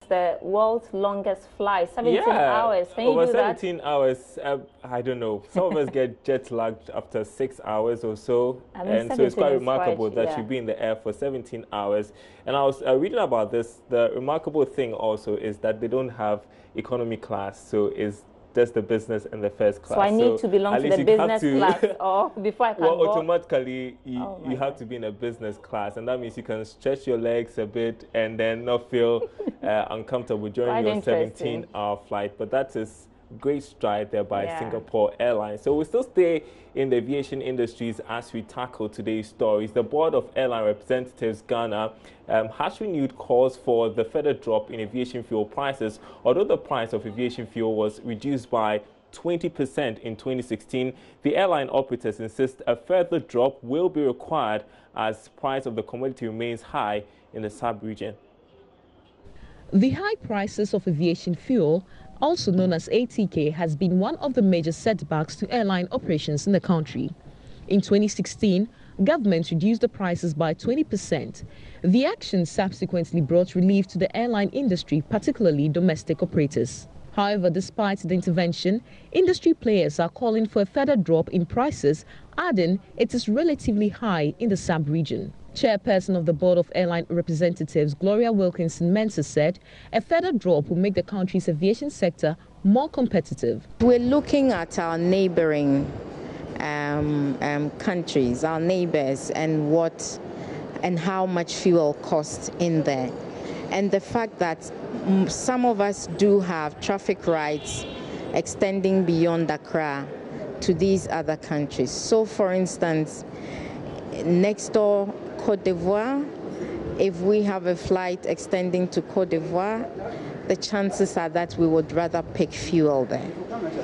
The world's longest flight, 17 hours. Can you over do 17 that? hours. I don't know. Some of us get jet lagged after 6 hours or so, I mean, and so it's quite remarkable that yeah. you be in the air for 17 hours. And I was reading about this. The remarkable thing also is that they don't have economy class, so it's just the business and the first class. So I need to belong to the business class, or before I can well, go? automatically you have to be in a business class, and that means you can stretch your legs a bit and then not feel uncomfortable during your 17-hour flight. But that is great stride there by Singapore Airlines. So we still stay in the aviation industries as we tackle today's stories. The Board of Airline Representatives Ghana has renewed calls for the further drop in aviation fuel prices, although the price of aviation fuel was reduced by 20% in 2016. The airline operators insist a further drop will be required as price of the commodity remains high in the sub-region. The high prices of aviation fuel, also known as ATK, has been one of the major setbacks to airline operations in the country. In 2016, government reduced the prices by 20%. The action subsequently brought relief to the airline industry, particularly domestic operators. However, despite the intervention, industry players are calling for a further drop in prices, adding it is relatively high in the sub-region. Chairperson of the Board of Airline Representatives, Gloria Wilkinson-Mensah, said a further drop will make the country's aviation sector more competitive. We're looking at our neighboring countries, our neighbors, and how much fuel costs in there. And the fact that some of us do have traffic rights extending beyond Accra to these other countries. So, for instance, next door, Côte d'Ivoire, if we have a flight extending to Côte d'Ivoire, the chances are that we would rather pick fuel there,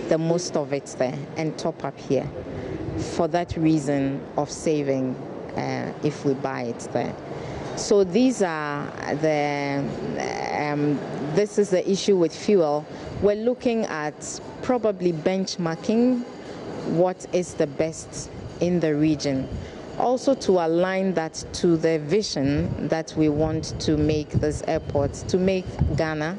the most of it there, and top up here, for that reason of saving if we buy it there. So these are this is the issue with fuel. We're looking at probably benchmarking what is the best in the region. Also to align that to the vision that we want to make this airport, to make Ghana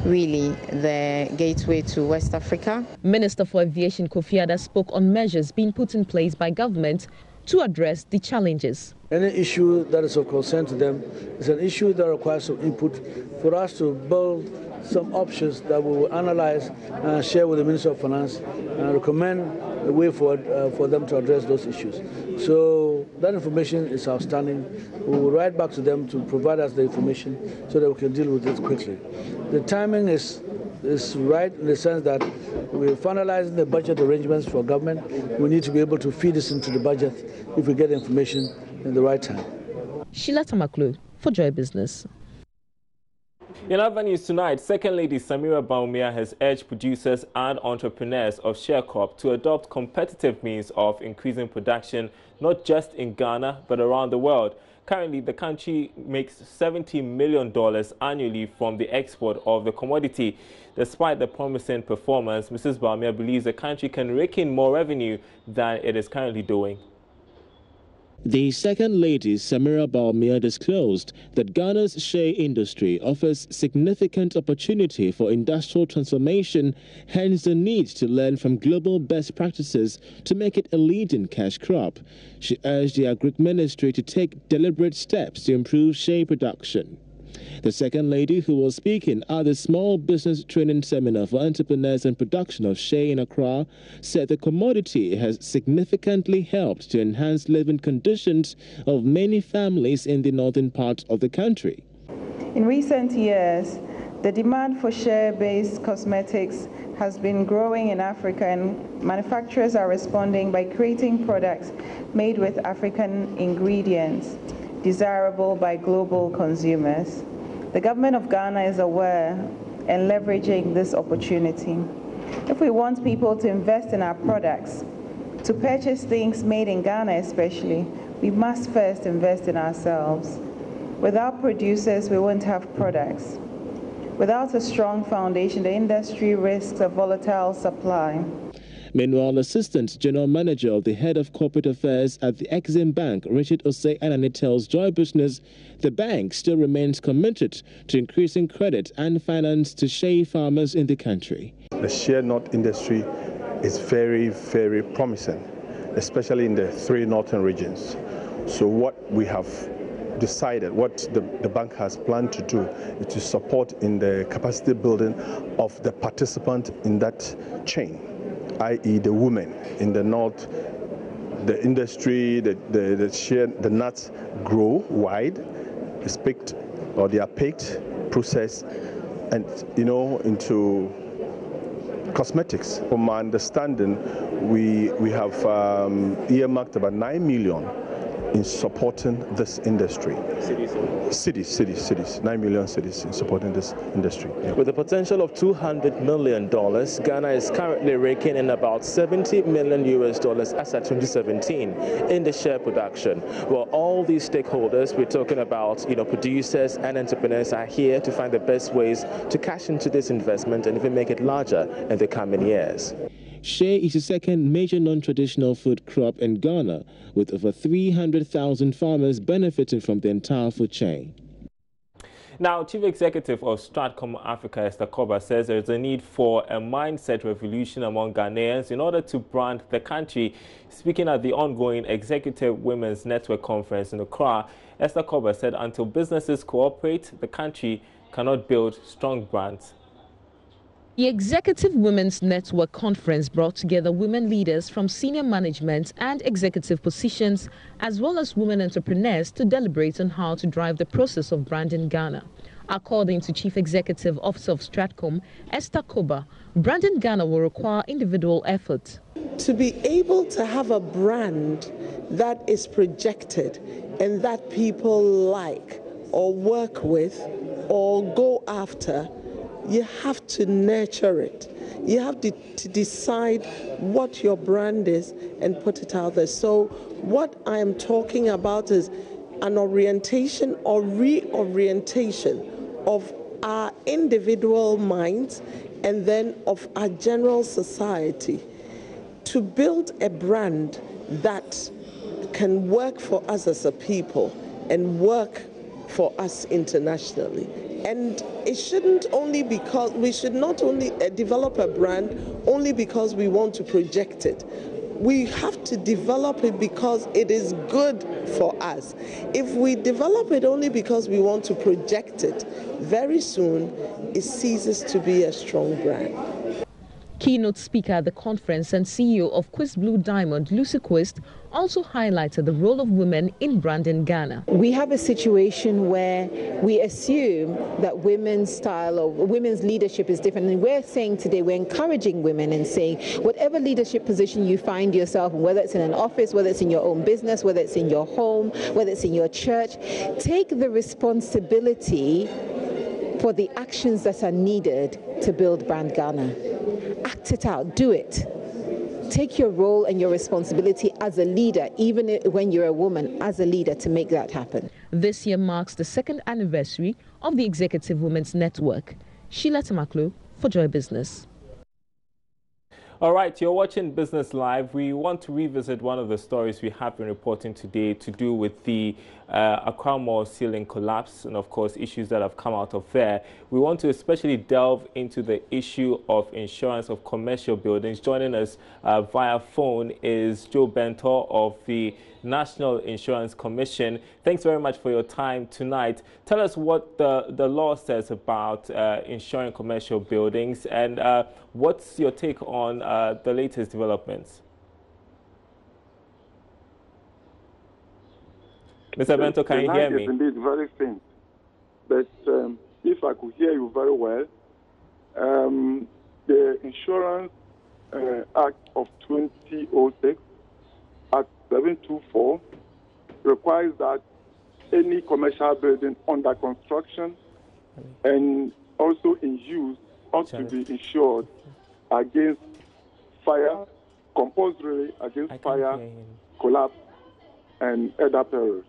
really the gateway to West Africa. Minister for Aviation Kofi Adda spoke on measures being put in place by government to address the challenges. Any issue that is of concern to them is an issue that requires some input for us to build some options that we will analyze and share with the Minister of Finance and recommend a way forward for them to address those issues. So that information is outstanding. We will write back to them to provide us the information so that we can deal with it quickly. The timing is right in the sense that we're finalizing the budget arrangements for government. We need to be able to feed this into the budget if we get information in the right time. Sheila Tamaklu for Joy Business. In other news tonight, Second Lady Samira Baumia has urged producers and entrepreneurs of share crop to adopt competitive means of increasing production, not just in Ghana, but around the world. Currently, the country makes $70 million annually from the export of the commodity. Despite the promising performance, Mrs. Baumia believes the country can rake in more revenue than it is currently doing. The Second Lady Samira Baumia disclosed that Ghana's shea industry offers significant opportunity for industrial transformation, hence the need to learn from global best practices to make it a leading cash crop. She urged the Agric Ministry to take deliberate steps to improve shea production. The Second Lady, who was speaking at the Small Business Training Seminar for Entrepreneurs and Production of Shea in Accra, said the commodity has significantly helped to enhance living conditions of many families in the northern part of the country. In recent years, the demand for shea-based cosmetics has been growing in Africa, and manufacturers are responding by creating products made with African ingredients, desirable by global consumers. The government of Ghana is aware and leveraging this opportunity. If we want people to invest in our products, to purchase things made in Ghana especially, we must first invest in ourselves. Without producers, we won't have products. Without a strong foundation, the industry risks a volatile supply. Meanwhile, Assistant General Manager of the Head of Corporate Affairs at the Exim Bank, Richard Osei Anani, tells Joy Business the bank still remains committed to increasing credit and finance to shea farmers in the country. The shea nut industry is very, very promising, especially in the 3 northern regions. So what we have decided, what the bank has planned to do, is to support in the capacity building of the participant in that chain, i.e. the women in the north. The industry, the nuts grow wide, it's picked, or they are picked, processed, and into cosmetics. From my understanding, we have earmarked about 9 million in supporting this industry. Cities. 9 million cities in supporting this industry. Yeah. With a potential of $200 million, Ghana is currently raking in about $70 million as at 2017 in the share production. Well, all these stakeholders we're talking about, producers and entrepreneurs are here to find the best ways to cash into this investment and even make it larger in the coming years. Shea is the second major non-traditional food crop in Ghana, with over 300,000 farmers benefiting from the entire food chain. Now, Chief Executive of Stratcom Africa, Esther Koba, says there is a need for a mindset revolution among Ghanaians in order to brand the country. Speaking at the ongoing Executive Women's Network Conference in Accra, Esther Koba said until businesses cooperate, the country cannot build strong brands. The Executive Women's Network Conference brought together women leaders from senior management and executive positions, as well as women entrepreneurs, to deliberate on how to drive the process of branding Ghana. According to Chief Executive Officer of Stratcom, Esther Koba, branding Ghana will require individual effort. To be able to have a brand that is projected and that people like or work with or go after, you have to nurture it. You have to decide what your brand is and put it out there. So what I am talking about is an orientation or reorientation of our individual minds and then of our general society to build a brand that can work for us as a people and work for us internationally. And it shouldn't only because we should not only develop a brand only because we want to project it. We have to develop it because it is good for us. If we develop it only because we want to project it, very soon it ceases to be a strong brand. Keynote speaker at the conference and CEO of Quist Blue Diamond, Lucy Quist, also highlighted the role of women in branding Ghana. We have a situation where we assume that women's style or women's leadership is different. And we're saying today, we're encouraging women and saying, whatever leadership position you find yourself in, whether it's in an office, whether it's in your own business, whether it's in your home, whether it's in your church, take the responsibility for the actions that are needed to build brand Ghana. Act it out, do it. Take your role and your responsibility as a leader, even when you're a woman, as a leader, to make that happen. This year marks the 2nd anniversary of the Executive Women's Network. Sheila Tamaklu for Joy Business. All right, you're watching Business Live. We want to revisit one of the stories we have been reporting today to do with the Accra Mall ceiling collapse and, of course, issues that have come out of there. We want to especially delve into the issue of insurance of commercial buildings. Joining us via phone is Joe Bentor of the National Insurance Commission. Thanks very much for your time tonight. Tell us what the law says about insuring commercial buildings and what's your take on the latest developments? Mr. Bento, can you hear me? It's indeed very faint, but if I could hear you very well, the Insurance Act of 2006 at 724 requires that any commercial building under construction and also in use ought to be insured against fire, compulsorily against fire, collapse, and other perils.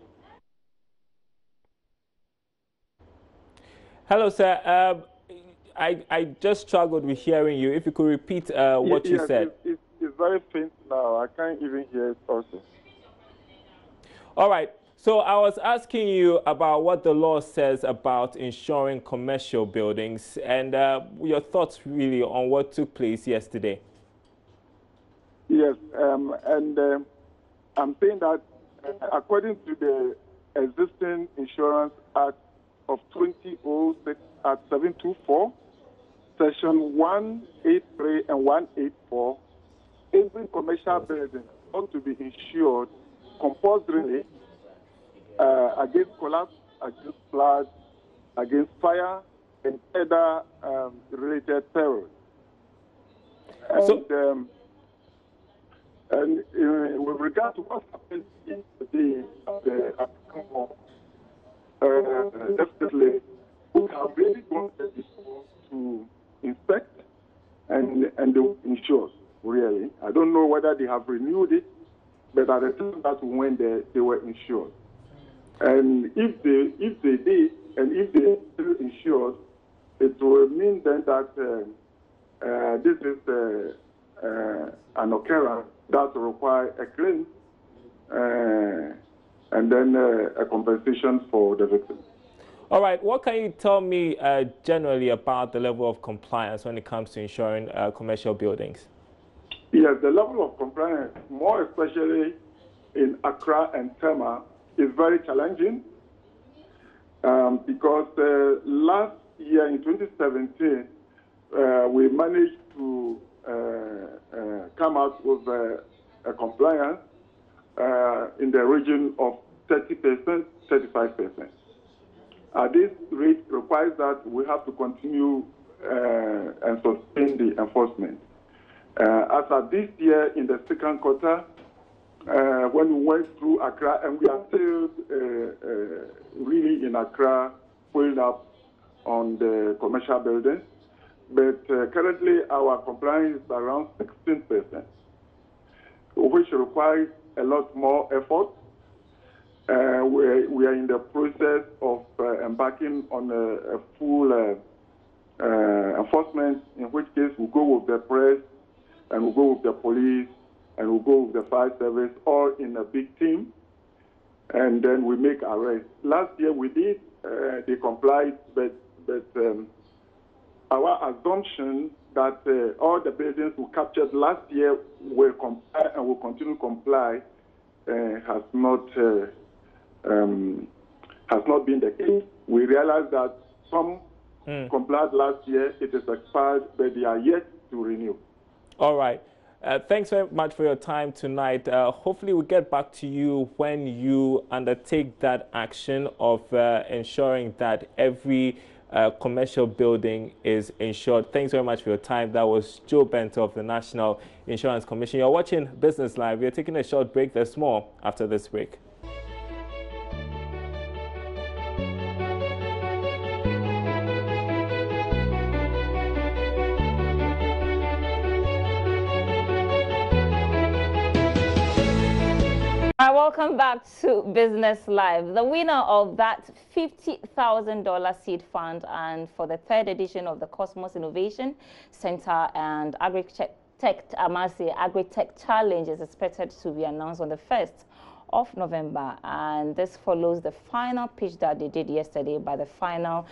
Hello, sir. I just struggled with hearing you. If you could repeat what you said. It's very faint now. I can't even hear it also. All right. So I was asking you about what the law says about insuring commercial buildings and your thoughts really on what took place yesterday. Yes, and I'm saying that according to the existing Insurance Act of 2006 at 724, Section 183 and 184, every commercial building ought to be insured compulsorily against collapse, against flood, against fire, and other related perils. And with regard to what happened yesterday, definitely we have really gone to inspect and they will insure, really. I don't know whether they have renewed it, but at the time that when they were insured. And if they did, and if they still insured, it will mean then that this is an occurrence that will require a claim and then a compensation for the victim. All right. What can you tell me generally about the level of compliance when it comes to insuring commercial buildings? Yes, the level of compliance, more especially in Accra and Tema, is very challenging because last year in 2017, we managed to come out with a compliance in the region of 30%, 35%. This rate requires that we have to continue and sustain the enforcement. As of this year, in the second quarter, when we went through Accra, and we are still really in Accra, pulling up on the commercial buildings, but currently our compliance is around 16%, which requires a lot more effort. We are in the process of embarking on a full enforcement, in which case we go with the press, and we go with the police, and we go with the fire service, all in a big team, and then we make arrests. Last year we did, they complied, but our assumption that all the buildings we captured last year will comply and will continue to comply has not been the case. We realized that some complied last year, it is expired, but they are yet to renew. All right. Thanks very much for your time tonight. Hopefully we'll get back to you when you undertake that action of ensuring that every commercial building is insured. Thanks very much for your time. That was Joe Bento of the National Insurance Commission. You're watching Business Live. We're taking a short break. There's more after this break. Welcome back to Business Live. The winner of that $50,000 seed fund and for the third edition of the Cosmos Innovation Center and Agri-Tech Challenge is expected to be announced on the 1st of November, and this follows the final pitch that they did yesterday by the final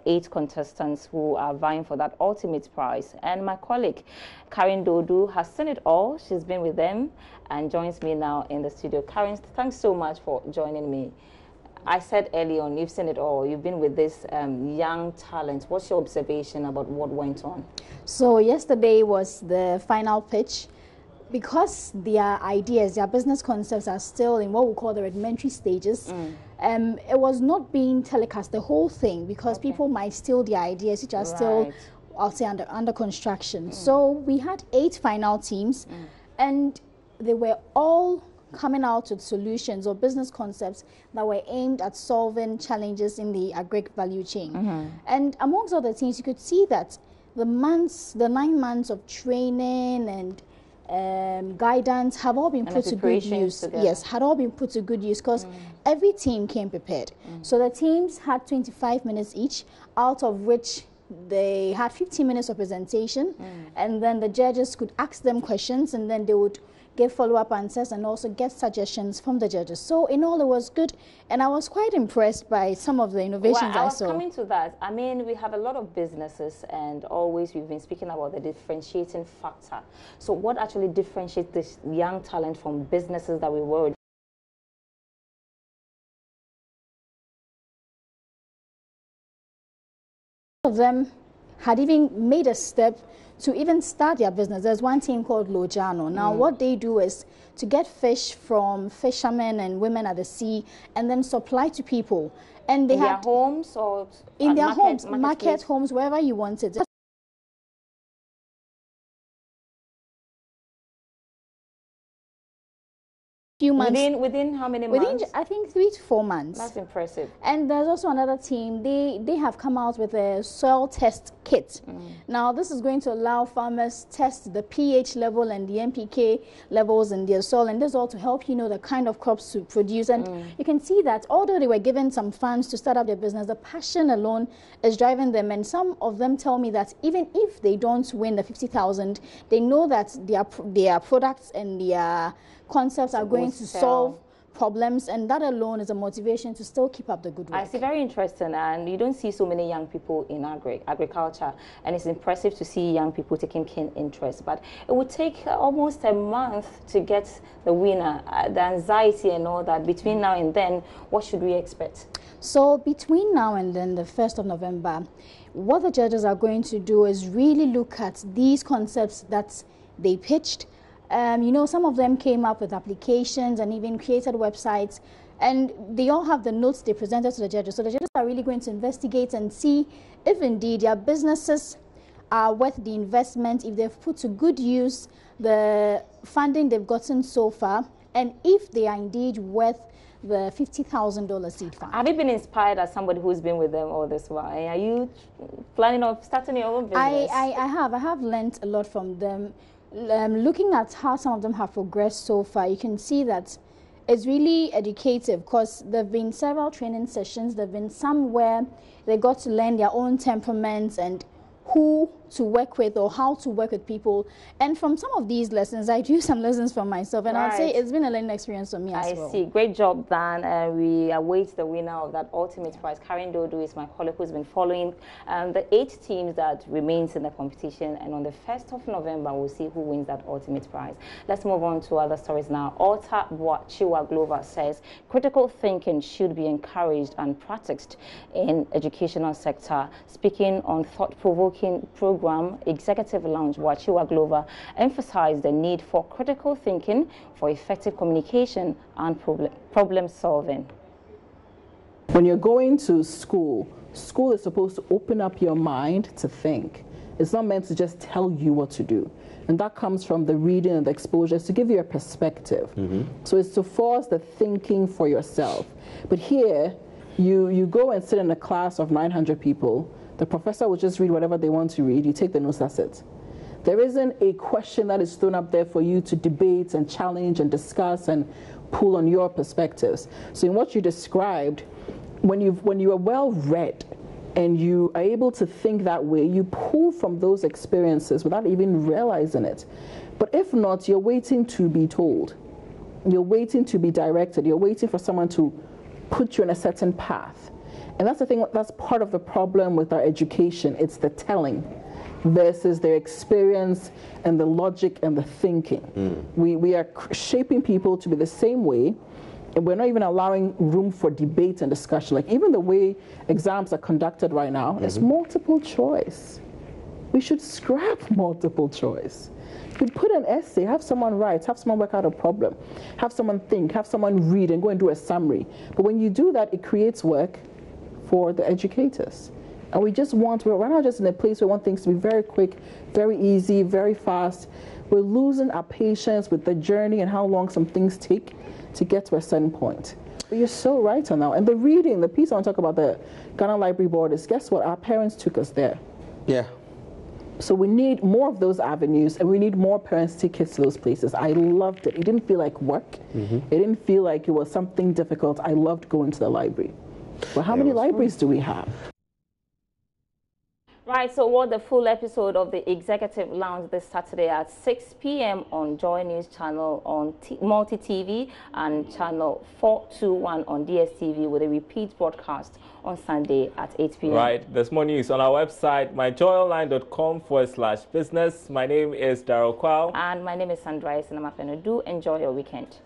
8 contestants who are vying for that ultimate prize. And my colleague Karen Dodu has seen it all. She's been with them and joins me now in the studio. Karen, thanks so much for joining me. I said early on, you've seen it all. You've been with this young talent. What's your observation about what went on? So yesterday was the final pitch. Because their ideas, their business concepts are still in what we call the rudimentary stages, it was not being telecast, the whole thing, because people might steal their ideas, which are still, I'll say, under construction. So we had 8 final teams, and they were all coming out with solutions or business concepts that were aimed at solving challenges in the agri value chain. And amongst other things, you could see that the 9 months of training and guidance have all been put to good use. Yes, had all been put to good use because every team came prepared. So the teams had 25 minutes each, out of which they had 15 minutes of presentation, and then the judges could ask them questions, and then they would give follow-up answers and also get suggestions from the judges. So in all, it was good, and I was quite impressed by some of the innovations I saw. Coming to that, I mean, we have a lot of businesses, and always we've been speaking about the differentiating factor. So what actually differentiates this young talent from businesses that we were with? Of them had even made a step to even start their business. There's one team called Lojano. Now, what they do is to get fish from fishermen and women at the sea and then supply to people. And they in their homes or in their homes, market homes, wherever you want it. Few months. Within how many months? Within, I think, 3 to 4 months. That's impressive. And there's also another team. They have come out with a soil test kit. Now, this is going to allow farmers test the pH level and the NPK levels in their soil, and this is all to help you know the kind of crops to produce. And you can see that although they were given some funds to start up their business, the passion alone is driving them. And some of them tell me that even if they don't win the 50,000, they know that their products and their concepts are going to solve problems, and that alone is a motivation to still keep up the good work. I see, very interesting, and you don't see so many young people in agriculture, and it's impressive to see young people taking keen interest. But it would take almost a month to get the winner. The anxiety and all that, between now and then, what should we expect? So between now and then, the 1st of November, what the judges are going to do is really look at these concepts that they pitched. You know, some of them came up with applications and even created websites, and they all have the notes they presented to the judges. So the judges are really going to investigate and see if indeed their businesses are worth the investment, if they've put to good use the funding they've gotten so far, and if they are indeed worth the $50,000 seed fund. Have you been inspired as somebody who's been with them all this while? Are you planning on starting your own business? I have learned a lot from them. Looking at how some of them have progressed so far, you can see that it's really educative, because there have been several training sessions. There have been some where they got to learn their own temperaments and who to work with or how to work with people. And from some of these lessons, I drew some lessons for myself, and I'll say it's been a learning experience for me as well. I see. Great job, Dan. We await the winner of that ultimate prize. Karen Dodo is my colleague who's been following the 8 teams that remains in the competition, and on the 1st of November, we'll see who wins that ultimate prize. Let's move on to other stories now. Alta Chiwa Glover says critical thinking should be encouraged and practiced in educational sector. Speaking on thought-provoking program Executive Lounge, Wachiwa Glover emphasized the need for critical thinking for effective communication and problem solving. When you're going to school, school is supposed to open up your mind to think. It's not meant to just tell you what to do. And that comes from the reading and the exposures to give you a perspective. So it's to force the thinking for yourself. But here, you go and sit in a class of 900 people. The professor will just read whatever they want to read. You take the notes, that's it. There isn't a question that is thrown up there for you to debate and challenge and discuss and pull on your perspectives. So in what you described, when you are well read and you are able to think that way, you pull from those experiences without even realizing it. But if not, you're waiting to be told. You're waiting to be directed. You're waiting for someone to put you on a certain path. And that's the thing, that's part of the problem with our education. It's the telling versus their experience and the logic and the thinking. We are shaping people to be the same way, and we're not even allowing room for debate and discussion. Like even the way exams are conducted right now, it's multiple choice. We should scrap multiple choice. You put an essay, have someone write, have someone work out a problem, have someone think, have someone read and go and do a summary. But when you do that, it creates work for the educators. And we're not just in a place where we want things to be very quick, very easy, very fast. We're losing our patience with the journey and how long some things take to get to a certain point. But you're so right on that. And the reading, the piece I want to talk about, the Ghana Library Board, is guess what? Our parents took us there. Yeah. So we need more of those avenues, and we need more parents to take kids to those places. I loved it. It didn't feel like work. It didn't feel like it was something difficult. I loved going to the library. Well, how many libraries do we have? Right, so what the full episode of the Executive Lounge this Saturday at 6 p.m. on JoyNews channel on Multi-TV and channel 421 on DSTV with a repeat broadcast on Sunday at 8 p.m. Right, there's more news on our website, myjoyonline.com/business. My name is Darryl Kwao. And my name is Sandra Isinamafenu. Do enjoy your weekend.